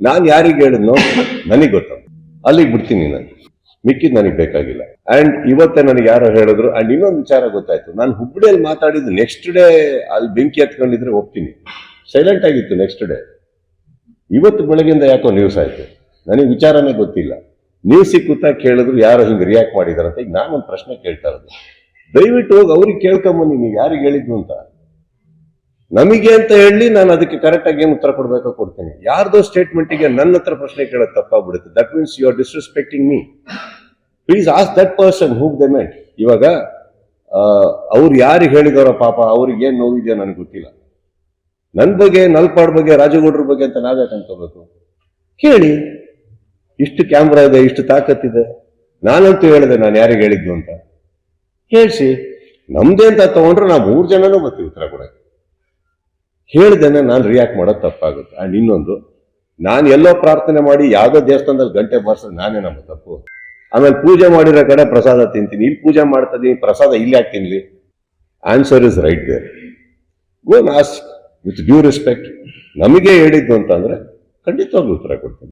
ನಾನು ಯಾರಿಗೆ ಹೇಳಿದ್ನೋ ನನಗೆ ಗೊತ್ತ, ಅಲ್ಲಿಗೆ ಬಿಡ್ತೀನಿ ನಾನು, ಮಿಕ್ಕಿದ್ ನನಗೆ ಬೇಕಾಗಿಲ್ಲ. ಅಂಡ್ ಇವತ್ತೇ ನನಗೆ ಯಾರೋ ಹೇಳಿದ್ರು. ಅಂಡ್ ಇನ್ನೊಂದು ವಿಚಾರ ಗೊತ್ತಾಯ್ತು, ನಾನು ಹುಬ್ಬಳ್ಳಿಯಲ್ಲಿ ಮಾತಾಡಿದ್ದು ನೆಕ್ಸ್ಟ್ ಡೇ ಅಲ್ಲಿ ಬೆಂಕಿ ಹತ್ಕೊಂಡಿದ್ರೆ ಒಪ್ತೀನಿ, ಸೈಲೆಂಟ್ ಆಗಿತ್ತು ನೆಕ್ಸ್ಟ್ ಡೇ. ಇವತ್ತು ಬೆಳಗಿಂದ ಯಾಕೋ ನ್ಯೂಸ್ ಆಯ್ತು, ನನಗೆ ವಿಚಾರನೇ ಗೊತ್ತಿಲ್ಲ. ನ್ಯೂಸ್ ಸಿಕ್ಕುತ್ತಾ ಕೇಳಿದ್ರು ಯಾರೋ ಹಿಂಗೆ ರಿಯಾಕ್ಟ್ ಮಾಡಿದಾರಂತ. ಈಗ ನಾನೊಂದು ಪ್ರಶ್ನೆ ಕೇಳ್ತಾ ಇರೋದು, ದಯವಿಟ್ಟು ಹೋಗಿ ಅವ್ರಿಗೆ ಕೇಳ್ಕೊಂಬನ್ನಿ ನೀವು ಯಾರಿಗೆ ಹೇಳಿದ್ದು ಅಂತ. ನಮಗೆ ಅಂತ ಹೇಳಿ ನಾನು ಅದಕ್ಕೆ ಕರೆಕ್ಟ್ ಆಗಿ ಏನು ಉತ್ತರ ಕೊಡ್ಬೇಕೋ ಕೊಡ್ತೀನಿ. ಯಾರ್ದೋ ಸ್ಟೇಟ್ಮೆಂಟ್ಗೆ ನನ್ನ ಹತ್ರ ಪ್ರಶ್ನೆ ಕೇಳೋದು ತಪ್ಪಾಗ್ಬಿಡುತ್ತೆ. That means you are disrespecting me. Please ask that person who they meant. ಇವಾಗ ಅವ್ರು ಯಾರಿಗೆ ಹೇಳಿದವರ ಪಾಪ, ಅವ್ರಿಗೆ ಏನ್ ನೋವಿದೆಯೋ ನನಗೆ ಗೊತ್ತಿಲ್ಲ. ನನ್ನ ಬಗ್ಗೆ, ನಲ್ಪಾಡ್ ಬಗ್ಗೆ, ರಾಜಗೌಡ್ರ ಬಗ್ಗೆ ಅಂತ ನಾವ್ಯಾಕೆ ಅನ್ಕೋಬೇಕು? ಕೇಳಿ, ಇಷ್ಟು ಕ್ಯಾಮ್ರಾ ಇದೆ, ಇಷ್ಟು ತಾಕತ್ತಿದೆ. ನಾನಂತೂ ಹೇಳಿದೆ ನಾನು ಯಾರಿಗೆ ಹೇಳಿದ್ದು ಅಂತ. ಹೇಳ್ಸಿ, ನಮ್ದೇ ಅಂತ ತಗೊಂಡ್ರೆ ನಾವು 3 ಜನನೂ ಬರ್ತೀವಿ ಉತ್ತರ ಕೊಡಕ್ಕೆ. ಹೇಳ್ದೇನೆ ನಾನು ರಿಯಾಕ್ಟ್ ಮಾಡೋದು ತಪ್ಪಾಗುತ್ತೆ. ಅಂಡ್ ಇನ್ನೊಂದು, ನಾನು ಎಲ್ಲೋ ಪ್ರಾರ್ಥನೆ ಮಾಡಿ ಯಾವುದೋ ದೇವಸ್ಥಾನದಲ್ಲಿ ಗಂಟೆ ಬಾರಿಸೋದು ನಾನೇ ನಮ್ಮ ತಪ್ಪು. ಆಮೇಲೆ ಪೂಜೆ ಮಾಡಿರೋ ಕಡೆ ಪ್ರಸಾದ ತಿಂತೀನಿ, ಇಲ್ಲಿ ಪೂಜೆ ಮಾಡ್ತಾ ಇದೀನಿ, ಪ್ರಸಾದ ಇಲ್ಲಿ ಯಾಕೆ ತಿನ್ಲಿ? Answer is right there. Go ask with due respect. ನಮಗೆ ಹೇಳಿದ್ದು ಅಂತಂದ್ರೆ ಖಂಡಿತವಾಗ್ಲೂ ಉತ್ತರ ಕೊಡ್ತೀನಿ.